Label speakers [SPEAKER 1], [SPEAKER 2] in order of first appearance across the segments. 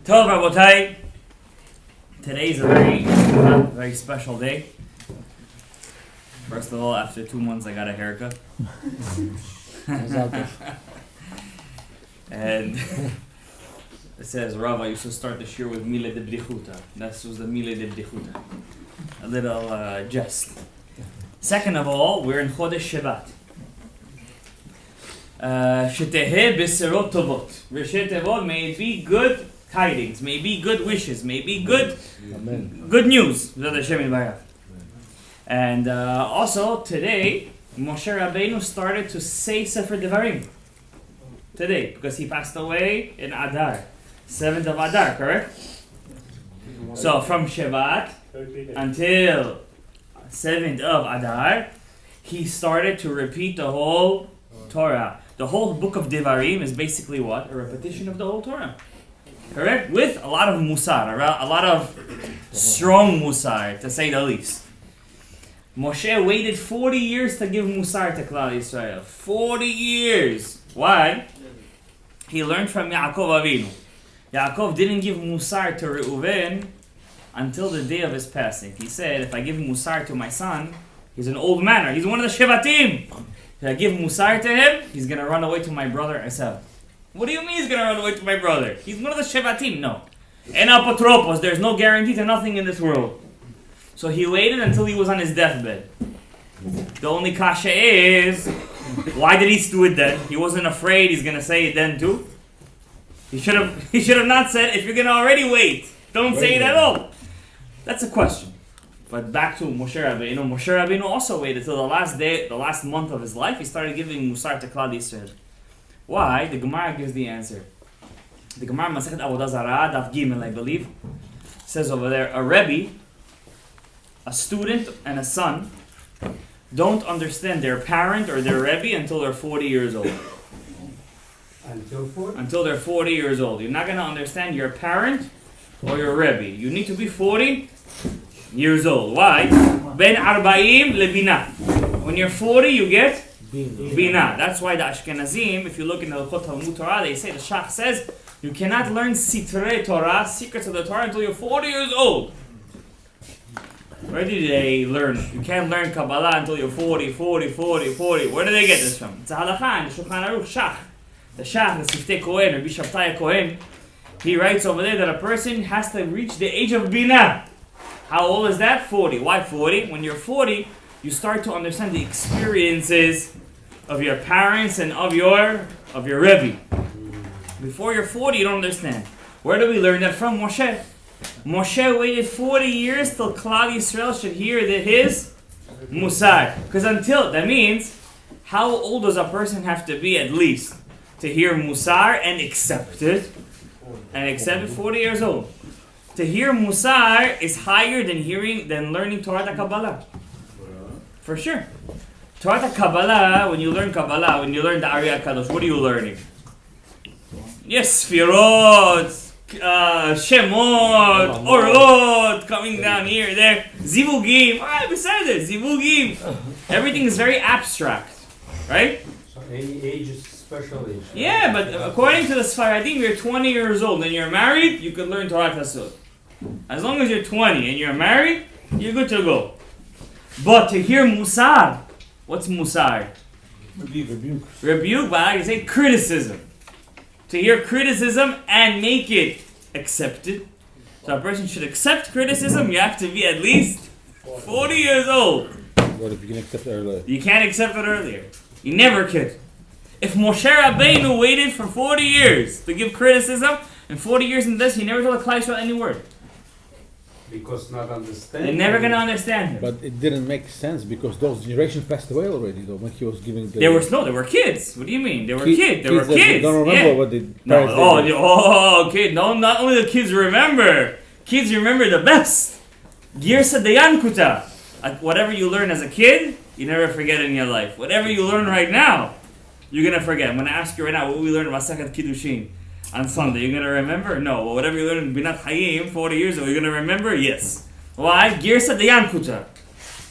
[SPEAKER 1] Tov Rabotai, today is a very special day. First of all, after 2 months I got a haircut. And it says, Rav, I used to start the shir with Mile de Bdichuta. That was the Mile de Bdichuta. A little jest. Second of all, we're in Chodesh Shevat. Sheteheh b'serot tovot. Resheh tevot, may it be good tidings, may it be good wishes, may it be good news. And also today, Moshe Rabbeinu started to say Sefer Devarim. Today, because he passed away in Adar. 7th of Adar, correct? So from Shevat until 7th of Adar, he started to repeat the whole Torah. The whole book of Devarim is basically what? A repetition of the whole Torah. Correct? With a lot of musar, a lot of strong musar, to say the least. Moshe waited 40 years to give musar to Klal Yisrael. 40 years. Why? He learned from Yaakov Avinu. Yaakov didn't give musar to Reuven until the day of his passing. He said, if I give musar to my son, he's an old man, or he's one of the Shevatim. If I give musar to him, he's going to run away to my brother Esav. What do you mean he's going to run away to my brother? He's one of the Shevatim. No. En apotropos. There's no guarantee to nothing in this world. So he waited until he was on his deathbed. The only kasha is, why did he do it then? He wasn't afraid he's going to say it then too. He should have not said, if you're going to already wait, don't say it at all. That's a question. But back to Moshe Rabbeinu. Moshe Rabbeinu also waited till the last month of his life. He started giving musar to Klal Yisrael. Why? The Gemara gives the answer. The Gemara Masechet Avodah Zarah, Daf Gimel, I believe, says over there, a Rebbe, a student, and a son don't understand their parent or their Rebbe until they're 40 years old.
[SPEAKER 2] Until 40?
[SPEAKER 1] Until they're 40 years old. You're not going to understand your parent or your Rebbe. You need to be 40 years old. Why? Ben Arba'im lebina. When you're 40, you get Bina. That's why the Ashkenazim, if you look in the L'chot Talmud Torah, they say, the Shach says, you cannot learn Sitrei Torah, secrets of the Torah, until you're 40 years old. Where did they learn? You can't learn Kabbalah until you're 40. Where do they get this from? It's a halakha in the Shulchan Aruch, Shach. The Shach, the Siftei Kohen, Rabbi Shabtai Kohen, he writes over there that a person has to reach the age of Bina. How old is that? 40. Why 40? When you're 40, you start to understand the experiences of your parents and of your Rebbe. Before you're 40, you don't understand. Where do we learn that from? Moshe. Moshe waited 40 years till Klal Yisrael should hear his musar. Because that means, how old does a person have to be at least to hear musar and accept it? And accept it 40 years old. To hear musar is higher than learning Torah Kabbalah. For sure. Torah Kabbalah, when you learn Kabbalah, when you learn the Ari HaKadosh, what are you learning? Yes, Sfirot, Shemot, Orot, coming down here, there. Zivugim, beside it, Zivugim. Everything is very abstract, right?
[SPEAKER 2] So any age is special age.
[SPEAKER 1] Yeah, but according to the Sfaradim, you're 20 years old and you're married, you could learn Torah Tasod. As long as you're 20 and you're married, you're good to go. But to hear Musar, what's Musar? Rebuke, but I can say criticism. To hear criticism and make it accepted. So a person should accept criticism, you have to be at least 40 years old.
[SPEAKER 3] What if you can accept it earlier?
[SPEAKER 1] You can't accept it earlier. You never could. If Moshe Rabbeinu waited for 40 years to give criticism, and 40 years in this, he never told the Klal Yisrael any word.
[SPEAKER 2] Because not understand.
[SPEAKER 1] They're never going to understand him.
[SPEAKER 3] But it didn't make sense because those generations passed away already, though, when he was giving the...
[SPEAKER 1] They were kids. What do you mean? They were kids. They were kids.
[SPEAKER 3] They don't remember what the parents did.
[SPEAKER 1] Kid. No, not only the kids remember. Kids remember the best. Girsa deyankuta. Like whatever you learn as a kid, you never forget in your life. Whatever you learn right now, you're going to forget. I'm going to ask you right now what we learned about Masechet Kiddushin on Sunday. You're going to remember? No. Well, whatever you learned in Binat Hayim 40 years ago, you're going to remember? Yes. Why? Girsa deyankuta.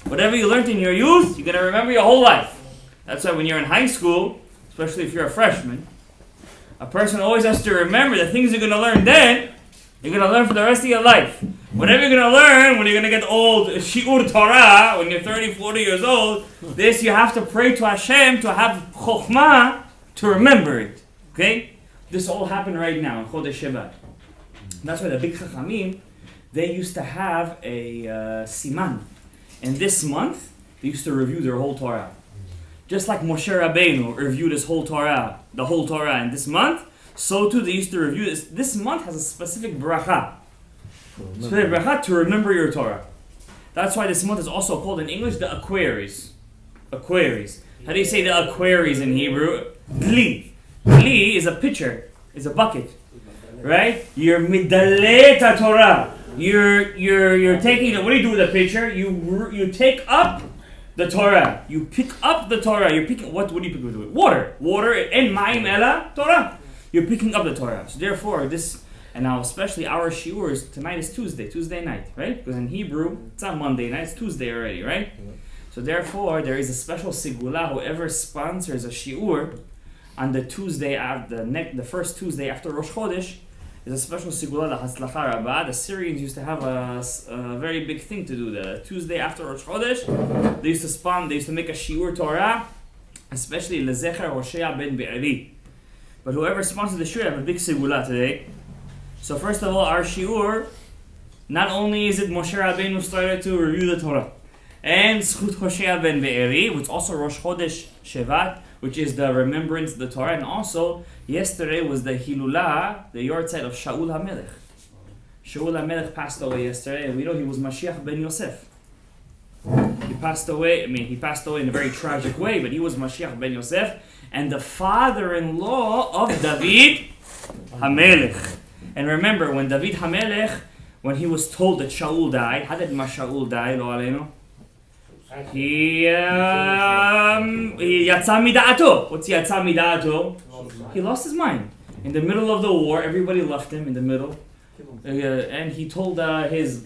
[SPEAKER 1] Whatever you learned in your youth, you're going to remember your whole life. That's why when you're in high school, especially if you're a freshman, a person always has to remember the things you're going to learn then You're going to learn for the rest of your life. Whatever you're going to learn when you're going to get old, Shi'ur Torah, when you're 30, 40 years old, this you have to pray to Hashem to have chokhmah to remember it. Okay? This all happened right now in Chodesh Shevat. That's why the big Chachamim, they used to have a siman. And this month, they used to review their whole Torah. Just like Moshe Rabbeinu reviewed his whole Torah, the whole Torah in this month, so too they used to review this. This month has a specific bracha. Specific bracha to remember your Torah. That's why this month is also called in English the Aquaries. Aquaries. How do you say the Aquaries in Hebrew? Gli. Gli is a pitcher, is a bucket. Right? You're midaleh ta Torah. You're taking, what do you do with a pitcher? You take up the Torah. You pick up the Torah. You're picking, what do you pick up? Water. Water, and ma'im ela Torah. You're picking up the Torah. So therefore, this, and now especially our shiurs, tonight is Tuesday night, right? Because in Hebrew, it's not Monday night, it's Tuesday already, right? So therefore, there is a special sigula. Whoever sponsors a shiur on the Tuesday, the first Tuesday after Rosh Chodesh, is a special sigula, the Hatzlacha Rabbah. The Syrians used to have a very big thing to do. The Tuesday after Rosh Chodesh, they used to make a shiur Torah, especially lezecher Hoshea ben Be'eri. But whoever sponsors the shiur have a big sigula today. So first of all, our shiur, not only is it Moshe Rabbeinu started to review the Torah, and Zchut Hoshea ben Be'eri, which is also Rosh Chodesh Shevat, which is the remembrance of the Torah, and also yesterday was the Hilulah, the Yortzeit of Shaul HaMelech. Shaul HaMelech passed away yesterday, and we know he was Mashiach ben Yosef. He passed away in a very tragic way, but he was Mashiach ben Yosef, and the father-in-law of David HaMelech. And remember, when David HaMelech, when he was told that Shaul died, how did Shaul die, lo aleinu? He yatsa mida'ato. What's yatsa mida'ato? He lost his mind. In the middle of the war, everybody left him in the middle. And he told his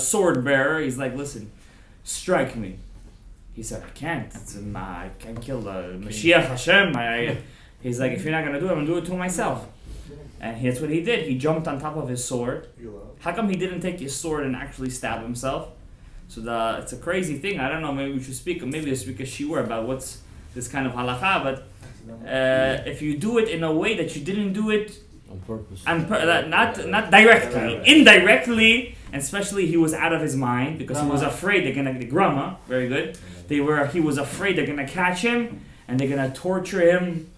[SPEAKER 1] sword bearer, he's like, listen, strike me. He said, I can't. I can't kill the Mashiach Hashem. He's like, if you're not going to do it, I'm going to do it to myself. And that's what he did. He jumped on top of his sword. How come he didn't take his sword and actually stab himself? So it's a crazy thing. I don't know. Maybe we should speak a shiur about what's this kind of halacha. But if you do it in a way that you didn't do it
[SPEAKER 3] on purpose,
[SPEAKER 1] not directly, indirectly, and especially he was out of his mind because he was afraid they're gonna grama. Very good. He was afraid they're gonna catch him and they're gonna torture him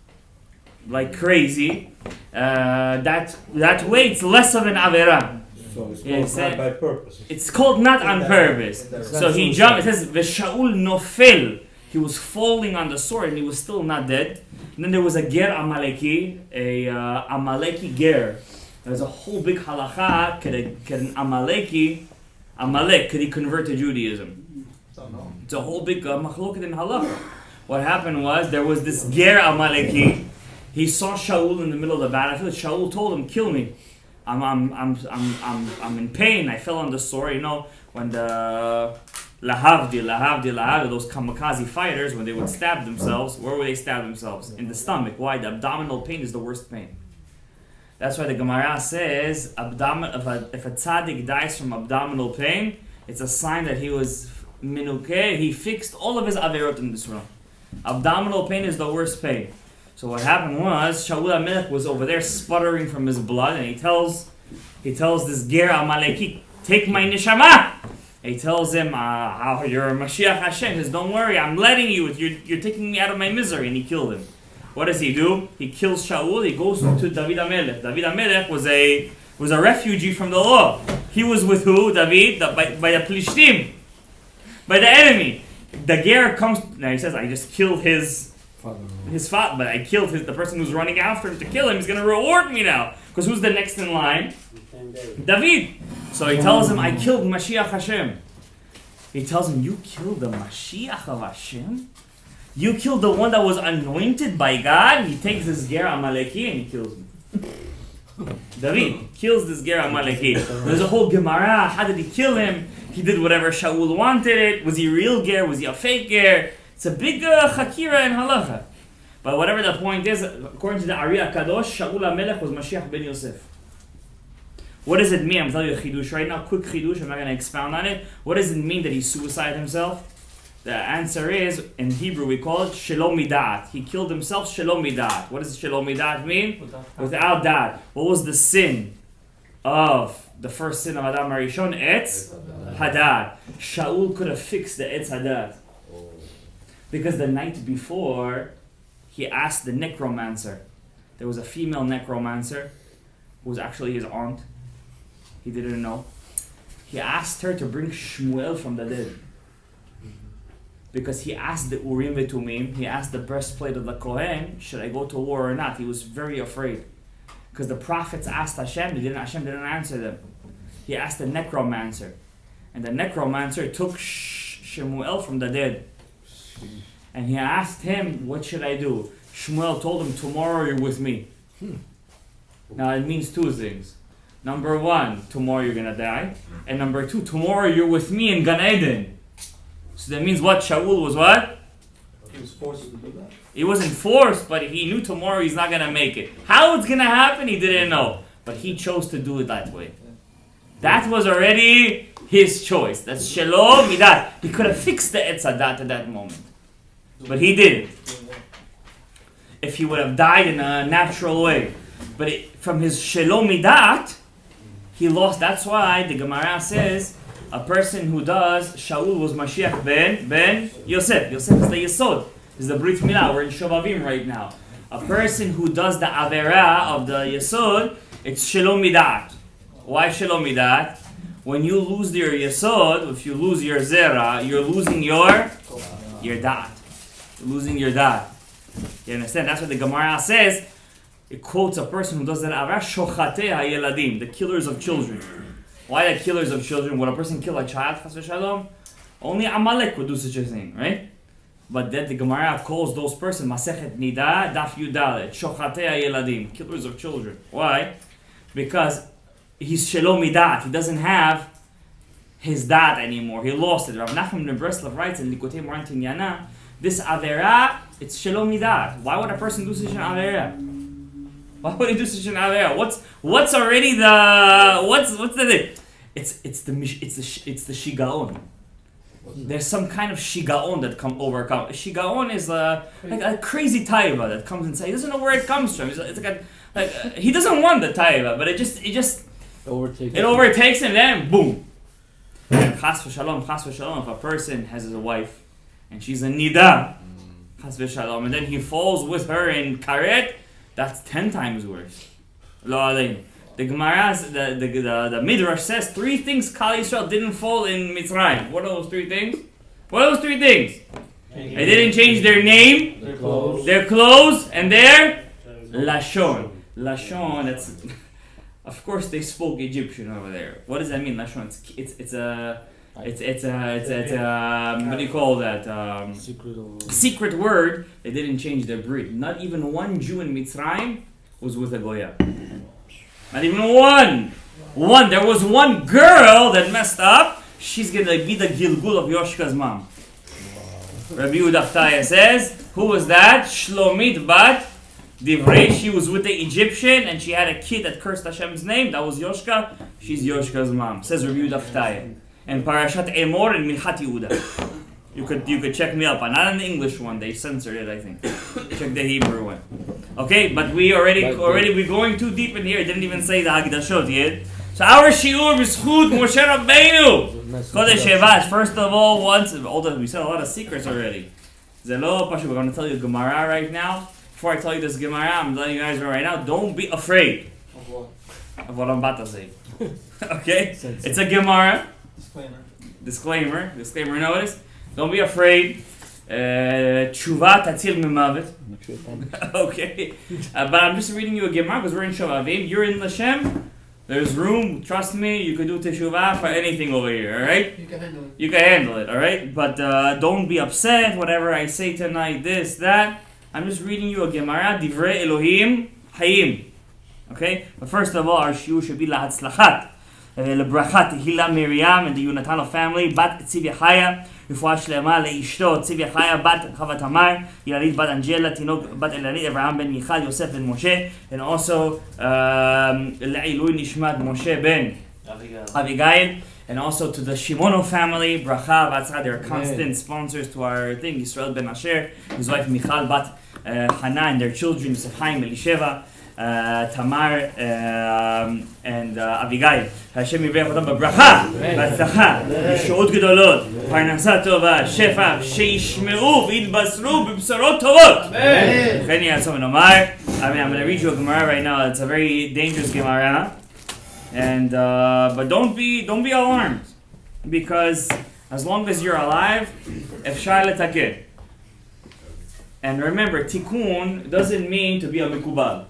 [SPEAKER 1] like crazy. That way it's less of an avera.
[SPEAKER 4] So it's called not by purpose.
[SPEAKER 1] It's called not on purpose. So he jumped. It says V'Shaul nofel. He was falling on the sword and he was still not dead. And then there was a ger Amaleki, a Amaleki ger. There's a whole big halacha. Could an Amalek, could he convert to Judaism? It's a whole big machloket in halacha. What happened was there was this ger Amaleki. He saw Shaul in the middle of the battlefield. Shaul told him, "Kill me. I'm in pain. I fell on the sword." You know, when the lahavdi, those kamikaze fighters, when they would stab themselves, where would they stab themselves? In the stomach. Why? The abdominal pain is the worst pain. That's why the Gemara says, if a tzaddik dies from abdominal pain, it's a sign that he was minukeh. He fixed all of his averot in this room. Abdominal pain is the worst pain. So what happened was, Shaul HaMelech was over there sputtering from his blood, and he tells this ger Amaleki, "Take my neshama." He tells him, "How you're Mashiach Hashem." He says, "Don't worry, I'm letting you. You're taking me out of my misery." And he killed him. What does he do? He kills Shaul. He goes to David HaMelech. David HaMelech was a refugee from the law. He was with who? David, by the Plishtim, by the enemy. The ger comes. Now he says, "I just killed his father, but I killed the person who's running after him to kill him. He's going to reward me now." Because who's the next in line? David. So he tells him, "I killed Mashiach Hashem." He tells him, "You killed the Mashiach of Hashem? You killed the one that was anointed by God?" He takes this ger Amaleki and he kills him. David kills this ger Amaleki. There's a whole Gemara. How did he kill him? He did whatever Shaul wanted it. Was he a real ger? Was he a fake ger? It's a big chakira in halacha. But whatever the point is, according to the Ari HaKadosh, Shaul HaMelech was Mashiach ben Yosef. What does it mean? I'm telling you a chidush right now. Quick chidush. I'm not going to expound on it. What does it mean that he suicided himself? The answer is, in Hebrew we call it shalom midat. He killed himself shalom midat. What does shalom midat mean? Without dat. What was the sin of the first sin of Adam Harishon? Etz Hadad. Shaul could have fixed the Etz Hadad. Because the night before, he asked the necromancer. There was a female necromancer who was actually his aunt. He didn't know. He asked her to bring Shmuel from the dead. Because he asked the Urim V'Tumim, he asked the breastplate of the Kohen, should I go to war or not? He was very afraid. Because the prophets asked Hashem didn't answer them. He asked the necromancer. And the necromancer took Shmuel from the dead. And he asked him, what should I do? Shmuel told him, tomorrow you're with me. Now it means two things. Number one, tomorrow you're going to die. And number two, tomorrow you're with me in Gan Eden. So that means what? Shaul was what?
[SPEAKER 4] He was forced to do that.
[SPEAKER 1] He wasn't forced, but he knew tomorrow he's not going to make it. How it's going to happen, he didn't know. But he chose to do it that way. That was already his choice. That's Shalom Midat. He could have fixed the Etz Hadat at that moment. But he didn't. If he would have died in a natural way. But from his Shalom Midat, he lost. That's why the Gemara says, a person who does, Shaul was Mashiach ben Yosef. Yosef is the Yesod. Is the Brit Milah. We're in Shovavim right now. A person who does the Avera of the Yesod, it's Shalom Midat. Why Shalom Midat? When you lose your Yesod, if you lose your Zera, you're losing your Dat. You're losing your Dat. You understand? That's what the Gemara says. It quotes a person who does that Avera, Shochatei HaYeladim, the killers of children. Why the killers of children? Would a person kill a child? Chas v'shalom? Only Amalek would do such a thing, right? But then the Gemara calls those persons Masechet Nida, Daf Yudalet, Shochatei HaYeladim, killers of children. Why? Because he's Shalom Midat. He doesn't have his dat anymore. He lost it. Rav Nachman ben Breslov writes in Likutei Moran Tinyana, this Avera, it's Shalom Midat. Why would a person do such an Avera? Why would he do such an Avera? What's already the what's the thing? It's the Shigaon. There's some kind of Shigaon that overcome. Shigaon is like a crazy taiva that comes inside. He doesn't know where it comes from. It's like he doesn't want the taiva, but it just overtakes him. Then boom. And chas v'shalom, if a person has a wife and she's a nida, chas v'shalom, and then he falls with her in karet, that's 10 times worse. Lo aleinu. The Gemara, the Midrash says 3 things Kal Yisrael didn't fall in Mitzrayim. What are those 3 things? What are those 3 things? They didn't change their name, their clothes, and their Lashon. Lashon, that's... Of course they spoke Egyptian over there. What does that mean, Lashon? It's a what do you call that? Secret word. They didn't change their breed. Not even one Jew in Mitzrayim was with a Goya. Not even one. There was one girl that messed up. She's gonna be the Gilgul of Yoshka's mom. Rabbi Yehuda Ftaya says, who was that? Shlomit bat Divrei. She was with the Egyptian and she had a kid that cursed Hashem's name. That was Yoshka. She's Yoshka's mom. Says Rabbi Yehuda Ftaya. And Parashat Emor and Milchat Yehuda. You could check me up. Not in the English one. They censored it, I think. Check the Hebrew one. Okay, but we're going too deep in here. It didn't even say the Hagdashot yet. So our shiur b'schut Moshe Rabbeinu. Chodesh Shevat. First of all, we said a lot of secrets already. Zelo Pashu. We're going to tell you Gemara right now. Before I tell you this Gemara, I'm telling you guys right now. Don't be afraid of what I'm about to say. Okay, it's a Gemara. Disclaimer. You know what it is? Don't be afraid. Tshuva tatzil mimavet. Okay. But I'm just reading you a Gemara because we're in Shovavim. You're in Lashem. There's room. Trust me, you can do teshuvah for anything over here. Alright? You can handle it. Alright? But don't be upset. Whatever I say tonight, this, that. I'm just reading you a Gemara. Divrei Elohim Hayim. Okay? But first of all, our shiur should be lahatzlachat. Lebrachat Hila Miriam and the Yonatan family. Bat Tziv Yachaya. רפואה שלמה לאשתו, ציוויה חיה בת חווה תמר, ילדית בת אנג'לה, תינוק בת אלנית, אברהם בן מיכל, יוסף בן משה, and also לעילוי נשמת משה בן Abigail, and also to the Shimono family, bracha, v'atzah, they're constant sponsors to our thing, Yisrael ben Asher, his wife Michal bat Hana, and their children, Yosef Chaim, Elisheva, Tamar, and Abigail. Hashem yivreach otam b'bracha, v'atzlacha, yeshuot gedolot, parnasa tova, shefa, sheishmeu v'yitbasru b'bsorot tovot. Amen. Chen yasov nomar. I'm going to read you a Gemara right now. It's a very dangerous Gemara. And but don't be alarmed, because as long as you're alive, efshar letakeh. And remember, tikkun doesn't mean to be a mikubal.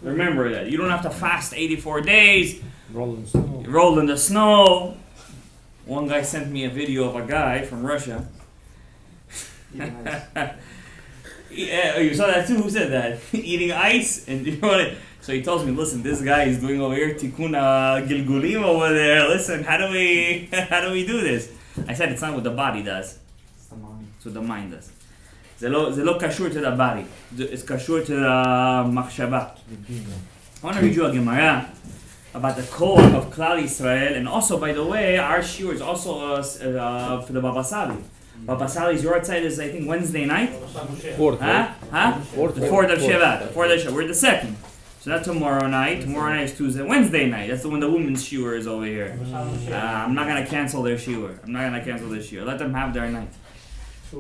[SPEAKER 1] Remember that you don't have to fast 84 days.
[SPEAKER 3] Roll in snow.
[SPEAKER 1] Roll in the snow. One guy sent me a video of a guy from Russia. Yeah, you saw that too. Who said that? Eating ice and you know. So he tells me, listen, this guy is doing over here tikkun gilgulim over there. Listen, how do we do this? I said it's not what the body does.
[SPEAKER 4] It's the mind.
[SPEAKER 1] It's what the mind does. Zelo kashur to the body. It's kashur to the machshava. I want to read you a Gemara about the core of Klal Yisrael, and also, by the way, our shiur is also for the Baba Sali. Baba Sali's your side is, I think, Wednesday night.
[SPEAKER 3] Fourth.
[SPEAKER 1] Huh? The 4th of Shevat. The 4th of Shevat. We're the 2nd. So not tomorrow night. Tomorrow night is Tuesday. Wednesday night. That's when the women's shiur is over here. I'm not going to cancel their shiur. Let them have their night. 2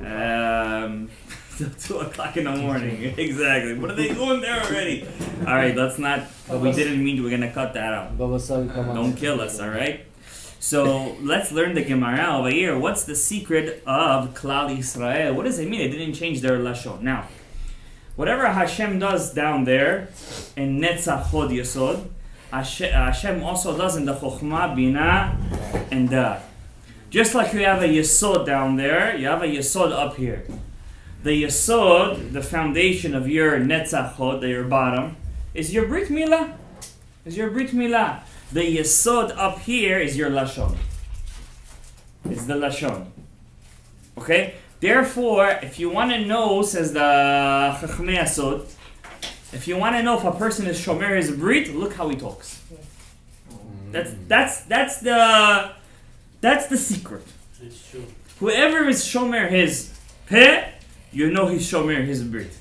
[SPEAKER 1] o'clock in the morning. Exactly. What are they doing there already? Alright, let's not. We didn't mean we're going to cut that out. Don't kill us, alright? So let's learn the Gemara over here. What's the secret of Klal Yisrael? What does it mean? It didn't change their lashon. Now, whatever Hashem does down there in Netzach Hod Yesod, Hashem also does in the Chokhmah, Binah, and Da'at. Just like you have a Yesod down there, you have a Yesod up here. The Yesod, the foundation of your Netzach Hod, your bottom, is your Brit Milah. The Yesod up here is your Lashon. It's the Lashon. Okay? Therefore, if you want to know, says the Chachmei Yesod, if you want to know if a person is Shomer his Brit, look how he talks. That's the secret.
[SPEAKER 4] It's true.
[SPEAKER 1] Whoever is Shomer his Peh, you know he's Shomer his Brit.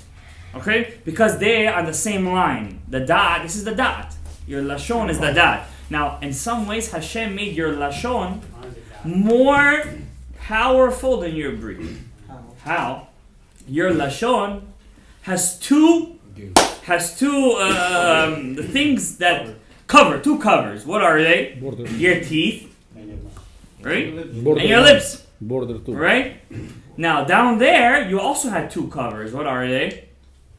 [SPEAKER 1] Okay? Because they are on the same line. The Da'at, this is the Da'at. Your Lashon is the Da'at. Now, in some ways, Hashem made your Lashon more powerful than your Brit. How? Your Lashon has two things that cover, two covers. What are they?
[SPEAKER 3] Border.
[SPEAKER 1] Your teeth, right?
[SPEAKER 3] Border
[SPEAKER 1] And your lips,
[SPEAKER 3] Border too.
[SPEAKER 1] right? Now, down there, you also had two covers. What are they?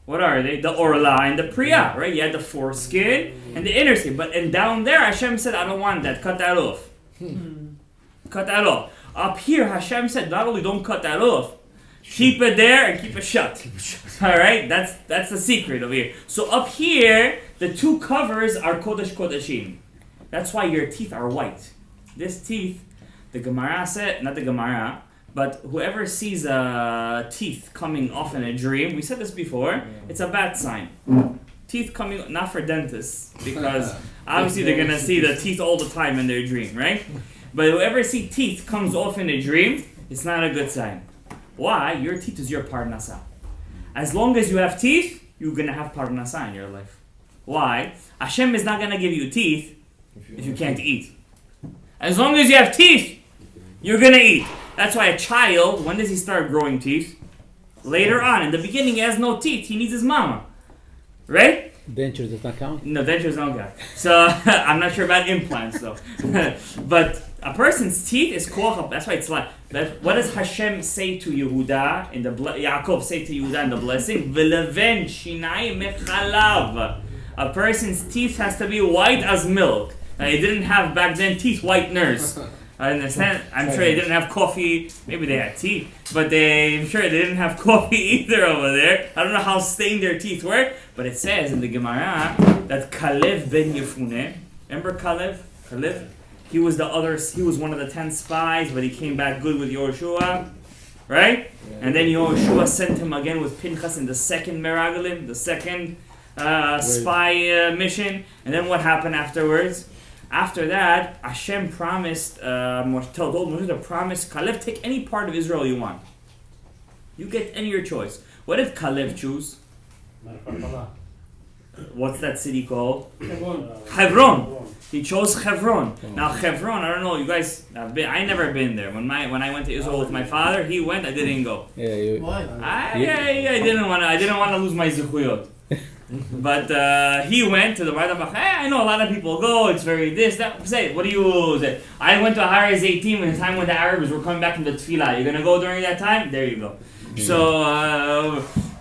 [SPEAKER 1] The Orla and the Priya, right? You had the foreskin and the inner skin. And down there, Hashem said, I don't want that. Cut that off. Cut that off. Up here, Hashem said, not only don't cut that off, keep it there and keep it shut. Alright? That's the secret over here. So up here, the two covers are Kodesh Kodeshim. That's why your teeth are white. This teeth, the Gemara said, not the Gemara, but whoever sees teeth coming off in a dream, we said this before, it's a bad sign. Teeth coming, not for dentists, because obviously they're going to see the teeth all the time in their dream, right? But whoever sees teeth comes off in a dream, it's not a good sign. Why? Your teeth is your parnasa. As long as you have teeth, you're going to have parnasa in your life. Why? Hashem is not going to give you teeth if you can't eat. As long as you have teeth, you're going to eat. That's why a child, when does he start growing teeth? Later on. In the beginning, he has no teeth. He needs his mama. Right?
[SPEAKER 3] Dentures does not count?
[SPEAKER 1] No, dentures don't count. So, I'm not sure about implants, though. But a person's teeth is koach. That's why it's like, what does Hashem say to Yehuda, Yaakov say to Yehuda in the blessing? V'leven shinai mechalav. A person's teeth has to be white as milk. They didn't have back then teeth whiteners. I understand. I'm sure they didn't have coffee. Maybe they had tea, but I'm sure they didn't have coffee either over there. I don't know how stained their teeth were, but it says in the Gemara that Kalev ben Yefune, remember Kalev? He was one of the 10 spies, but he came back good with Yehoshua, right? And then Yehoshua sent him again with Pinchas in the second Meraglim, the second spy mission. And then what happened afterwards? After that, Hashem promised, told Moshe to promise, Kalev, take any part of Israel you want. You get any your choice. What did Kalev choose? What's that city called? Hebron. He chose Hebron. Now Hebron, I don't know, you guys have been. I never been there. When I went to Israel with my father, he went. I didn't go.
[SPEAKER 4] Why?
[SPEAKER 1] I didn't want to lose my zechuyot. But he went to the Bar Dabach. I know a lot of people go. It's very this that. Say, what do you say? I went to Har 18 when the time when the Arabs were coming back from the Tefillah. You're gonna go during that time? There you go.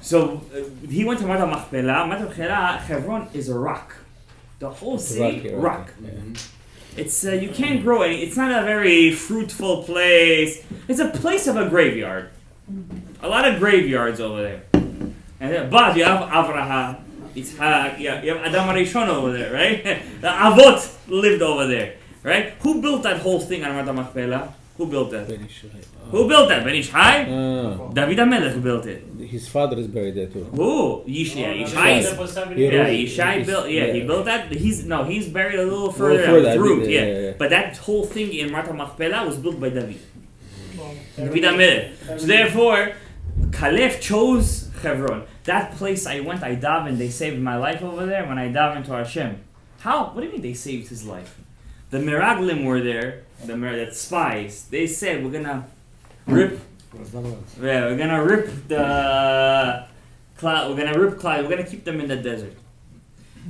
[SPEAKER 1] So he went to Mata Machpelah. Mata Machpelah, Hebron is a rock. The whole city, rock. It's you can't grow any. It's not a very fruitful place. It's a place of a graveyard. A lot of graveyards over there. And but you have Avraham, Yitzhak, you have Adam Arishon over there, right? The Avot lived over there, right? Who built that whole thing on Mata Machpelah? Who built that? Who built that? Ben Ishai? David HaMelech built it.
[SPEAKER 3] His father is buried there too.
[SPEAKER 1] Who? Yishai built. Yeah, he built that. He's buried a little further down the route. Yeah. But that whole thing in Mata Machpelah was built by David. David HaMelech. So therefore, Kalev chose Hebron. That place I went, I davened. They saved my life over there when I davened to Hashem. How? What do you mean they saved his life? The Meraglim were there. The spies. They said we're gonna rip. Yeah, we're gonna rip the cloud. We're gonna rip cloud. We're gonna keep them in the desert.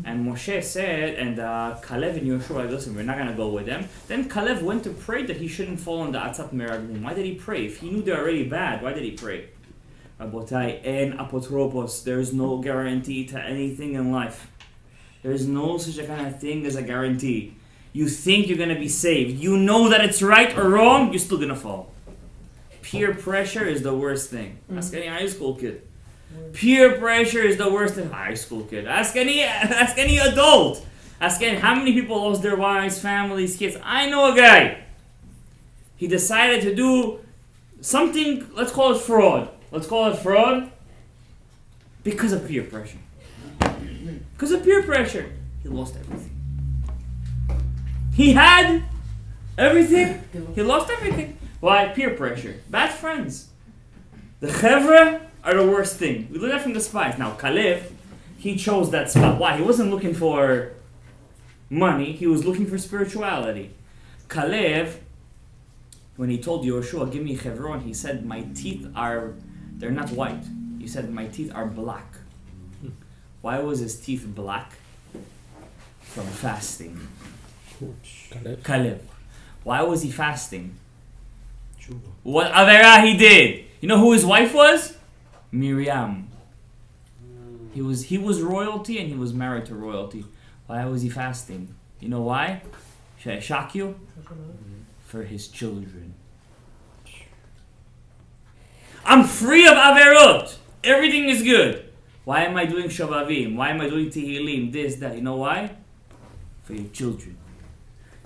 [SPEAKER 1] And Moshe said, and Kalev and Yehoshua, listen, we're not gonna go with them. Then Kalev went to pray that he shouldn't fall in the Atzat Meraglim. Why did he pray? If he knew they're already bad, why did he pray? Rabotai, en apotropos. There's no guarantee to anything in life. There's no such a kind of thing as a guarantee. You think you're gonna be saved. You know that it's right or wrong, you're still gonna fall. Peer pressure is the worst thing. Ask any high school kid. Peer pressure is the worst thing. High school kid. Ask any adult. Ask how many people lost their wives, families, kids. I know a guy. He decided to do something, let's call it fraud. Because of peer pressure. Because of peer pressure. He lost everything. He had everything. He lost everything. Why? Peer pressure. Bad friends. The chevra are the worst thing. We learned that from the spies. Now, Kalev, he chose that spot. Why? He wasn't looking for money. He was looking for spirituality. Kalev, when he told Yehoshua, give me Hebron, he said, my teeth they're not white. He said, my teeth are black. Why was his teeth black? From fasting. Kalev. Why was he fasting? What Avera he did? You know who his wife was? Miriam. He was royalty and he was married to royalty. Why was he fasting? You know why? Should I shock you? For his children. I'm free of Averot. Everything is good. Why am I doing shovavim? Why am I doing tehillim? This, that. You know why? For your children.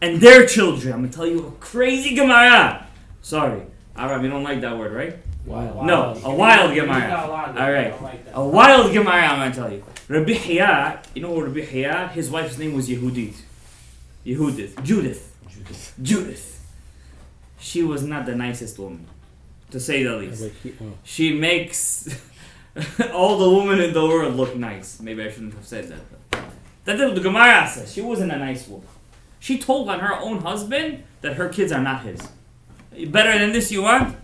[SPEAKER 1] And their children. I'm going to tell you a crazy Gemara. Sorry. Arab, you don't like that word, right?
[SPEAKER 3] Wild.
[SPEAKER 1] No, a wild Gemara. Alright. A wild Gemara, I'm going to tell you. Rabbi Hiya, you know Rabbi Hiya? His wife's name was Judith. Judith. She was not the nicest woman, to say the least. She makes all the women in the world look nice. Maybe I shouldn't have said that. That's what the Gemara says. She wasn't a nice woman. She told on her own husband that her kids are not his. Better than this you want?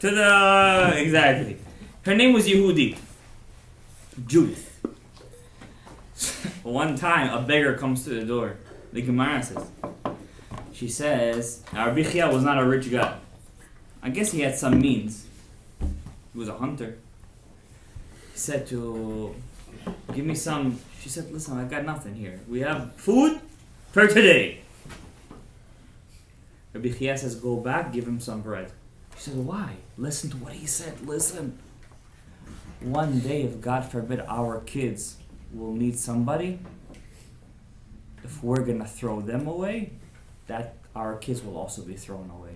[SPEAKER 1] Exactly. Her name was Yehudi. Judith. One time a beggar comes to the door. The Gemara says. She says, Rabbi Chia was not a rich guy. I guess he had some means. He was a hunter. He said to, give me some. She said, listen, I got nothing here. We have food for today. Rabbi Chia says, go back, give him some bread. She said, why? Listen to what he said. Listen. One day, if God forbid our kids will need somebody, if we're going to throw them away, that our kids will also be thrown away.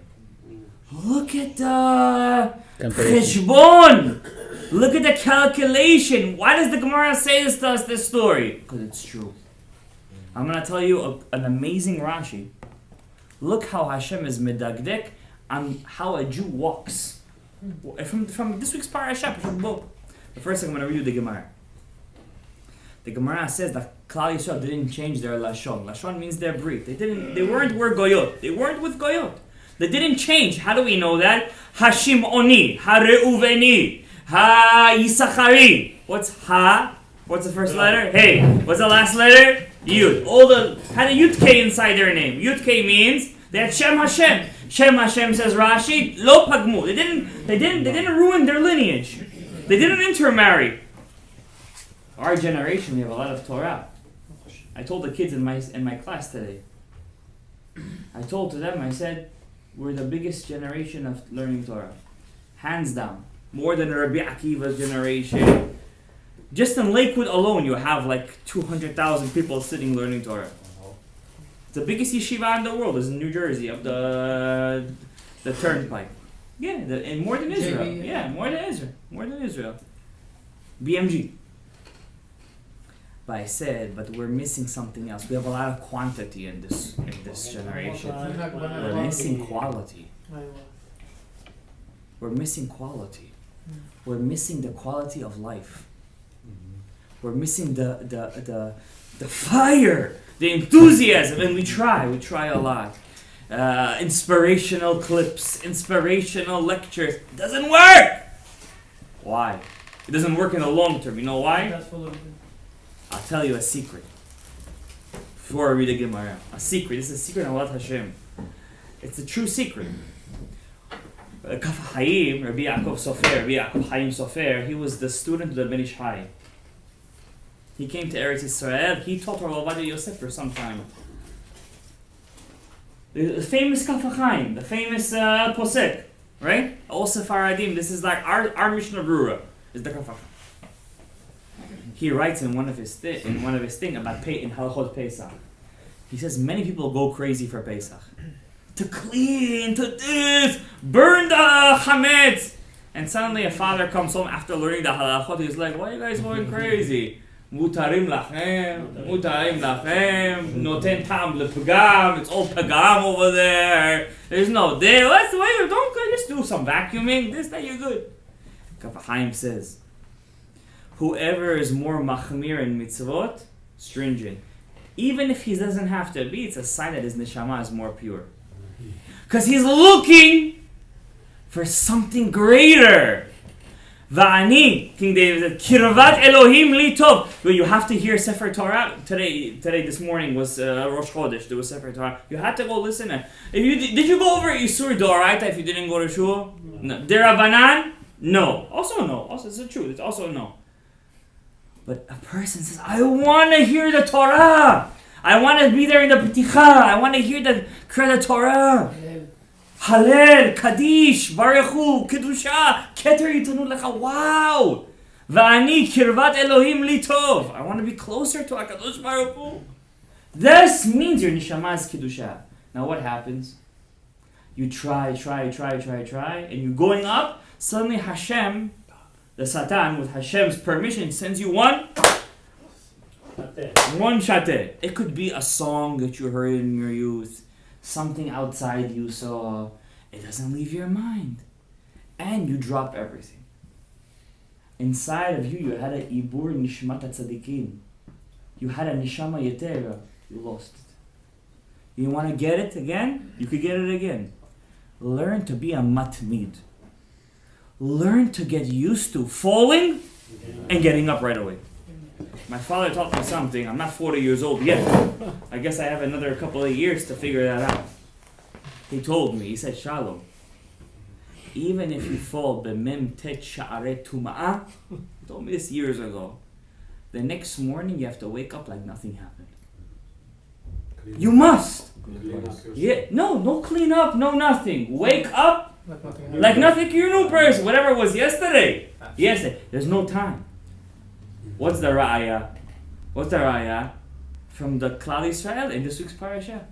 [SPEAKER 1] Look at the
[SPEAKER 3] Comparison.
[SPEAKER 1] cheshbon. Look at the calculation. Why does the Gemara say this to us, this story? Because it's true. I'm going to tell you an amazing Rashi. Look how Hashem is medagdek on how a Jew walks. From this week's parasha, the first thing I'm going to read you the Gemara. The Gemara says that Klal Yisrael didn't change their lashon. Lashon means their breed. They weren't with goyot. They weren't with goyot. They didn't change. How do we know that? Hashimoni, Ha-Reuveni, Ha-Yisachari. What's Ha? What's the first letter? Hey. What's the last letter? Yud. All the had a Yud K inside their name. Yud K means they had Shem Hashem. Shem Hashem, says Rashi, Lo Pagmu. They didn't ruin their lineage. They didn't intermarry. Our generation, we have a lot of Torah. I told the kids in my class today. I told to them, I said, we're the biggest generation of learning Torah. Hands down. More than Rabbi Akiva's generation. Just in Lakewood alone, you have like 200,000 people sitting learning Torah. The biggest yeshiva in the world is in New Jersey, of the Turnpike. Yeah, and more than Israel. Yeah, more than Israel. BMG. But I said, but we're missing something else. We have a lot of quantity in this generation. We're missing quality. We're missing quality. We're missing the quality of life. We're missing the fire, the enthusiasm, and we try a lot. Inspirational clips, inspirational lectures. It doesn't work! Why? It doesn't work in the long term. You know why? I'll tell you a secret. Before I read the Gemara. A secret. This is a secret of Allah Hashem. It's a true secret. Kaf Chaim, Rabbi Yaakov Chaim Sofer, he was the student of the Ben Ish Hai. He came to Eretz Yisrael. He taught Rav Ovadia Yosef for some time. The famous Kaf Chaim, the famous Posek, right? All Sephardim. This is like our Mishnah Brura. Is the Kaf Chaim. He writes in one of his thing about in Halachot Pesach. He says many people go crazy for Pesach, to clean, to this, burn the chametz, and suddenly a father comes home after learning the halachot. He's like, "Why are you guys going crazy? Mutarim lachem, noten tam lepagam. It's all pagam over there. There's no there. What's the way? Don't just do some vacuuming. This, that, you're good." Kaf Chaim says, whoever is more machmir in mitzvot, stringent, even if he doesn't have to be, it's a sign that his neshama is more pure. Because he's looking for something greater. Va'ani, King David said, Kirvat Elohim li tov. Well, you have to hear Sefer Torah. Today, this morning was Rosh Chodesh. There was Sefer Torah. You had to go listen. Did you go over Isur Doraita if you didn't go to Shul? No. Derabanan? No. Also no. Also, it's the truth. It's also no. But a person says, I want to hear the Torah. I want to be there in the P'ticha. I want to hear the Torah. Halel, Kaddish, Baruchu, Kedusha, Keter Yitanu Lecha. Wow. Va'ani kirvat Elohim li tov. I want to be closer to HaKadosh Baruch Hu. This means your neshama is Kedusha. Now what happens? You try, and you're going up. Suddenly Hashem, the Satan, with Hashem's permission, sends you one shateh. It could be a song that you heard in your youth, something outside you saw. It doesn't leave your mind. And you drop everything. Inside of you, you had a ibur nishmat tzadikim. You had a nishama yetera. You lost it. You want to get it again? You could get it again. Learn to be a matmid. Learn to get used to falling and getting up right away. My father taught me something. I'm not 40 years old yet. I guess I have another couple of years to figure that out. He told me, he said, Shalom, even if you fall b'mem tet sha'aret tuma'ah, he told me this years ago, the next morning you have to wake up like nothing happened. You must. Yeah, no clean up, no nothing. Wake up like nothing. You're a new person. Whatever it was yesterday. There's no time. What's the ra'aya? From the Klal Yisrael in this week's parasha.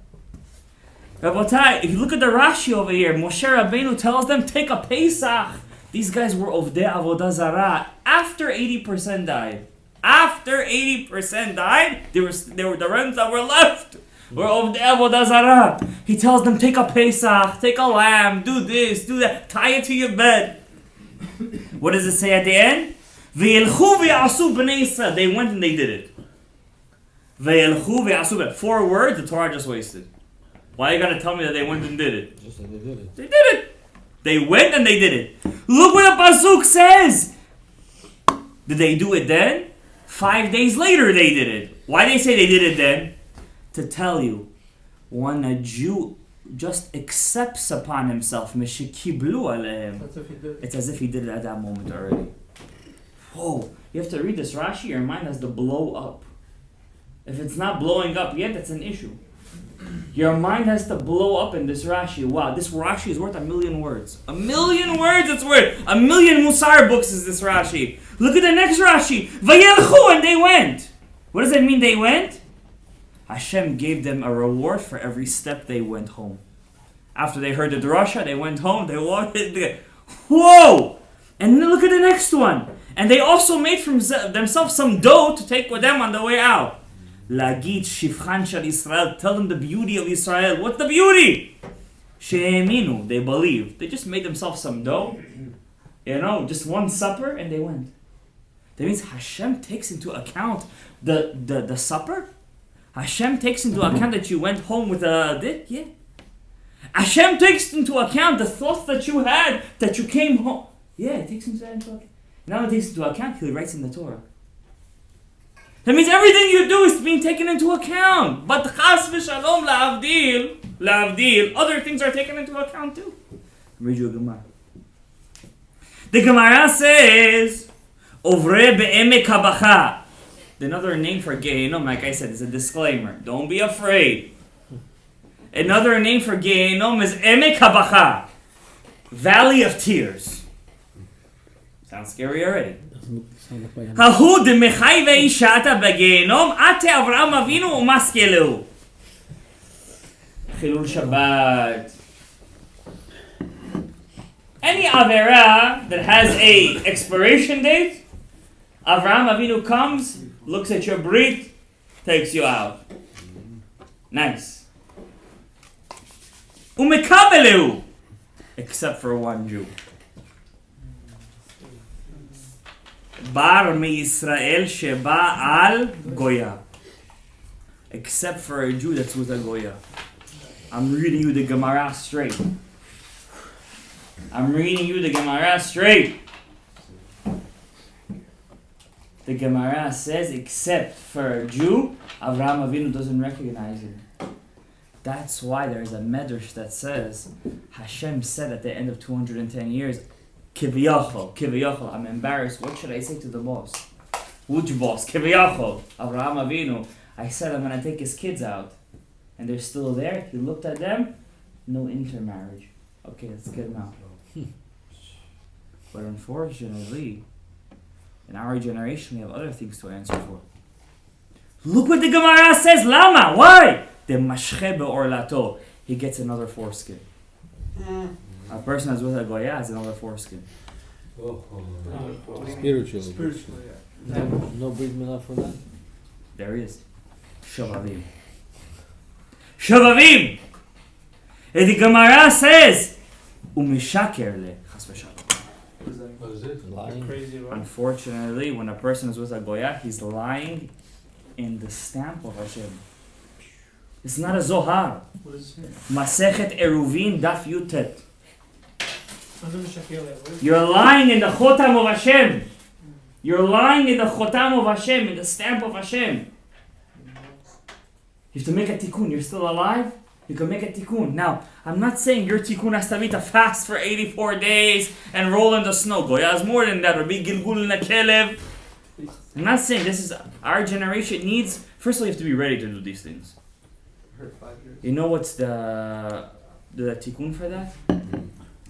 [SPEAKER 1] Rabotai, if you look at the Rashi over here, Moshe Rabbeinu tells them, take a Pesach. These guys were Ovdei Avodah Zarah after 80% died. After 80% died, they were the ones that were left. Were Ovdei Avodah Zarah. He tells them, take a Pesach, take a lamb, do this, do that, tie it to your bed. What does it say at the end? Ve'elchu ve'asu b'nei Yisrael. They went and they did it. Ve'elchu ve'asu b'nei. 4 words, the Torah just wasted. Why you gotta tell me that they went and did it?
[SPEAKER 3] Just like they did it.
[SPEAKER 1] They did it. They went and they did it. Look what the pasuk says. Did they do it then? 5 days later they did it. Why they say they did it then? To tell you, when a Jew just accepts upon himself, meshikiblu alehem,
[SPEAKER 4] That's if he did.
[SPEAKER 1] it's as if he did it at that moment already. Whoa! You have to read this Rashi. Your mind has to blow up. If it's not blowing up yet, that's an issue. Your mind has to blow up in this Rashi. Wow, this Rashi is worth 1,000,000 words. 1,000,000 words it's worth. 1,000,000 Musar books is this Rashi. Look at the next Rashi. Vayelchu, and they went. What does it mean they went? Hashem gave them a reward for every step they went home. After they heard the drasha, they went home, they walked. Whoa! And then look at the next one. And they also made from themselves some dough to take with them on the way out. Lagit shivchan shel Yisrael. Tell them the beauty of Israel. What's the beauty? She'eminu. They believed. They just made themselves some dough. Just one supper, and they went. That means Hashem takes into account the supper. Hashem takes into account that you went home with a dit. Yeah. Hashem takes into account the thoughts that you had that you came home. Yeah, it takes into account. Now it takes into account. He writes in the Torah. That means everything you do is being taken into account. But chas v'shalom la'avdil, other things are taken into account too. Read you a Gemara. The Gemara says, Ovre be'emek habacha. Another name for Gehenom, like I said, is a disclaimer. Don't be afraid. Another name for Gehenom is Emek habacha. Valley of Tears. Sounds scary already. Hahu demechai ve'ishata b'gehenom ate Avraham Avinu u'maskelu. Chilul Shabbat. Any avera that has a expiration date, Avraham Avinu comes, looks at your brit, takes you out. Nice. Umekabelu. Except for one Jew. Bar mi Yisrael sheba al Goya. Except for a Jew that's with a Goya. I'm reading you the Gemara straight. The Gemara says, except for a Jew, Avraham Avinu doesn't recognize him. That's why there is a medrash that says, Hashem said at the end of 210 years, Kiviyachol, I'm embarrassed. What should I say to the boss? Which boss? Kiviyachol, Avraham Avinu. I said I'm going to take his kids out. And they're still there. He looked at them, no intermarriage. Okay, that's good now. But unfortunately, in our generation, we have other things to answer for. Look what the Gemara says. Lama? Why? The mashche be'orlato. He gets another foreskin. A person that's with a goya has another foreskin.
[SPEAKER 3] Spiritually.
[SPEAKER 4] Yeah.
[SPEAKER 3] No brit milah for that.
[SPEAKER 1] There is. Shovavim. Shovavim! And the Gemara says, Umishaker le. Chas v'shalom.
[SPEAKER 2] What is it?
[SPEAKER 3] Lying.
[SPEAKER 4] Crazy, right?
[SPEAKER 1] Unfortunately, when a person is with a goya, he's lying in the stamp of Hashem. It's not a Zohar.
[SPEAKER 4] What is it?
[SPEAKER 1] Masechet Eruvin Daf Yutet.
[SPEAKER 4] Under the Shakila, what is it?
[SPEAKER 1] You're lying in the Chotam of Hashem. You're lying in the Chotam of Hashem, in the stamp of Hashem. You have to make a tikkun. You're still alive? You can make a tikkun. Now, I'm not saying your tikkun has to be to fast for 84 days and roll in the snow. Goya is more than that. Or be gilgul nakelev. I'm not saying this is our generation needs. First of all, you have to be ready to do these things.
[SPEAKER 4] Heard 5 years.
[SPEAKER 1] You know what's the tikkun for that?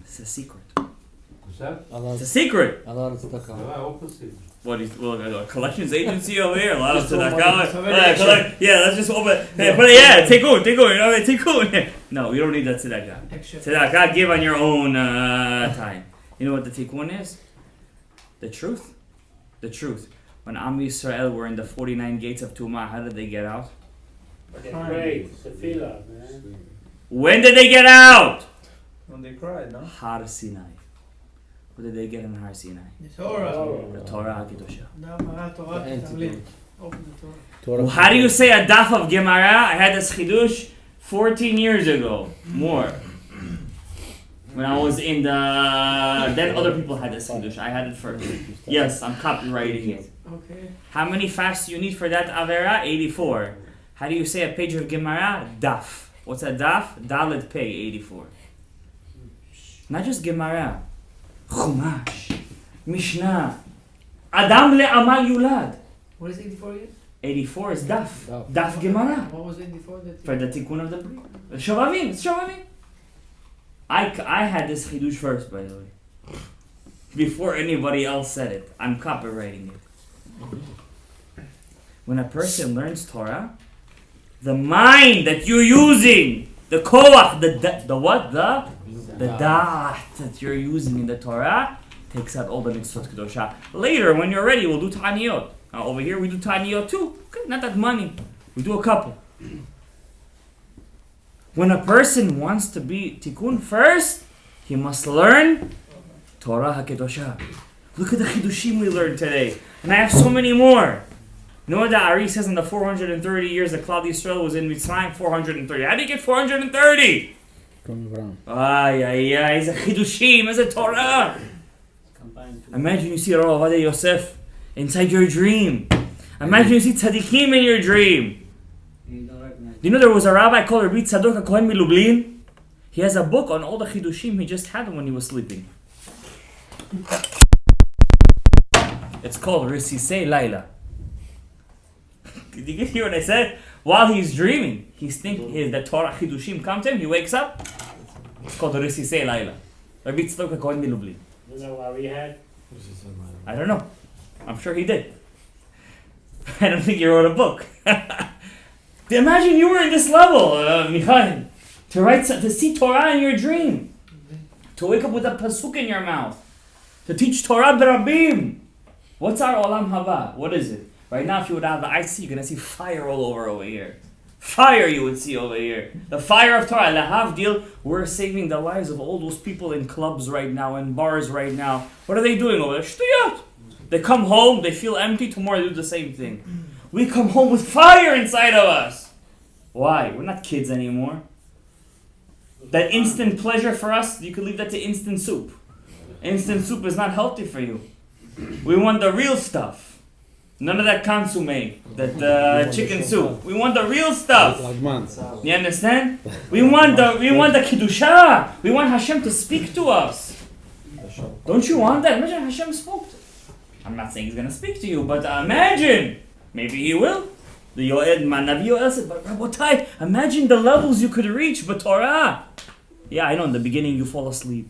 [SPEAKER 1] It's a secret.
[SPEAKER 2] What's that?
[SPEAKER 3] Allah,
[SPEAKER 1] It's a secret.
[SPEAKER 3] Allah is taka.
[SPEAKER 2] Opposite.
[SPEAKER 1] What is a collections agency over here? A lot of
[SPEAKER 4] Just all money.
[SPEAKER 1] tzedakah. Yeah, let's just open. Take on. You know, take on. No, we don't need that tzedakah.
[SPEAKER 4] Extra.
[SPEAKER 1] Tzedakah, give on your own time. You know what the tikkun is? The truth. The truth. When Am Yisrael were in the 49 gates of Tumah, how did they get out?
[SPEAKER 2] Great, tefillah, man.
[SPEAKER 1] When did they get out?
[SPEAKER 4] When they cried, no?
[SPEAKER 1] Har Sinai. What did they get in Har Sinai?
[SPEAKER 4] The Torah.
[SPEAKER 1] The Torah HaKadoshah.
[SPEAKER 4] Torah.
[SPEAKER 3] entity.
[SPEAKER 4] Open the Torah.
[SPEAKER 3] Torah.
[SPEAKER 1] Well, how do you say a daf of Gemara? I had this chidush 14 years ago, more. When I was in the... Then other people had this chidush. I had it first. Yes, I'm copywriting it.
[SPEAKER 4] Okay.
[SPEAKER 1] How many fasts do you need for that avera? 84. How do you say a page of Gemara? Daf. What's a daf? Dalet Pei, 84. Not just Gemara. Chumash. Mishnah. Adam le'amal yulad.
[SPEAKER 4] What is 84 again?
[SPEAKER 1] 84 is daf. Daf Gemara.
[SPEAKER 4] What was 84?
[SPEAKER 1] For the tikkun of the brit. Shovavim. It's shovavim. I had this chidush first, by the way. Before anybody else said it. I'm copywriting it. When a person learns Torah, the mind that you're using, the koach, the what? The da'at that you're using in the Torah takes out all the mitzvot kedosha. Later, when you're ready, we'll do taniyot. Over here, we do taniyot too. Okay, not that money. We do a couple. When a person wants to be tikkun first, he must learn Torah HaKedosha. Look at the chidushim we learned today. And I have so many more. You know what the Ari says in the 430 years that Klal Yisrael was in Mitzrayim? 430. How did you get 430?
[SPEAKER 3] From Abraham.
[SPEAKER 1] It's a chidushim, it's a Torah. Imagine you see Rav Ovadia Yosef inside your dream. Imagine you see tzaddikim in your dream. Do you know there was a rabbi called Rabbi Tzadok HaKohen Milublin? He has a book on all the chidushim he just had when he was sleeping. It's called Risisei Laila. Did you hear what I said? While he's dreaming, he's thinking the Torah chidushim come to him. He wakes up. It's called Risisei Laila. Rabbi Tzadok HaKohen Milublin.
[SPEAKER 2] You know what we had?
[SPEAKER 1] I don't know. I'm sure he did. I don't think he wrote a book. Imagine you were in this level, Michael, to see Torah in your dream, to wake up with a pasuk in your mouth, to teach Torah b'rabim. What's our olam haba? What is it? Right now, if you would have the IC, you're gonna see fire all over here. Fire you would see over here. The fire of Torah. Lahavdil, we're saving the lives of all those people in clubs right now, in bars right now. What are they doing over there? Shtuyot. They come home, they feel empty, tomorrow they do the same thing. We come home with fire inside of us. Why? We're not kids anymore. That instant pleasure for us, you could leave that to instant soup. Instant soup is not healthy for you. We want the real stuff. None of that consomme, that chicken soup. We want the real stuff. You understand? We want the Kiddusha. We want Hashem to speak to us. Don't you want that? Imagine Hashem spoke to us. I'm not saying He's going to speak to you, but imagine. Maybe He will. The Navi Yoel said, but Rabotai, imagine the levels you could reach, but Torah. Yeah, I know, in the beginning you fall asleep.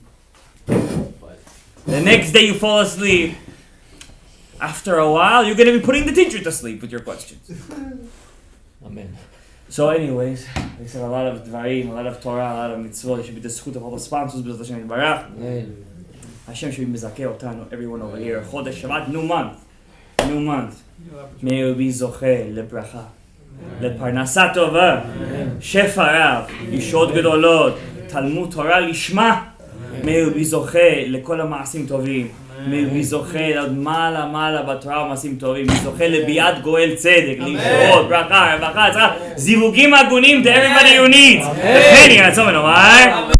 [SPEAKER 1] The next day you fall asleep. After a while, you're going to be putting the teacher to sleep with your questions.
[SPEAKER 3] Amen.
[SPEAKER 1] So anyways, they said a lot of dvarim, a lot of Torah, a lot of mitzvot. It should be the schut of all the sponsors. B'ezras Hashem Yitbarach. Hashem should be mizakeh otanu, everyone over here. Chodesh Shevat, new month. New month. May you be zocheh lebracha, leparnasa tova, shefa rav, yishod gedolot, talmud Torah lishma. May you be zocheh lekol ha'ma'asim tovim. May you be zocheh לעוד מעלה בתורה ומעשים טובים. זוכה לביאת גואל צדק, לישועות, ברכה, רווחה, הצלחה, זיווגים הגונים to everybody you need. וכן יהיה רצון ונאמר.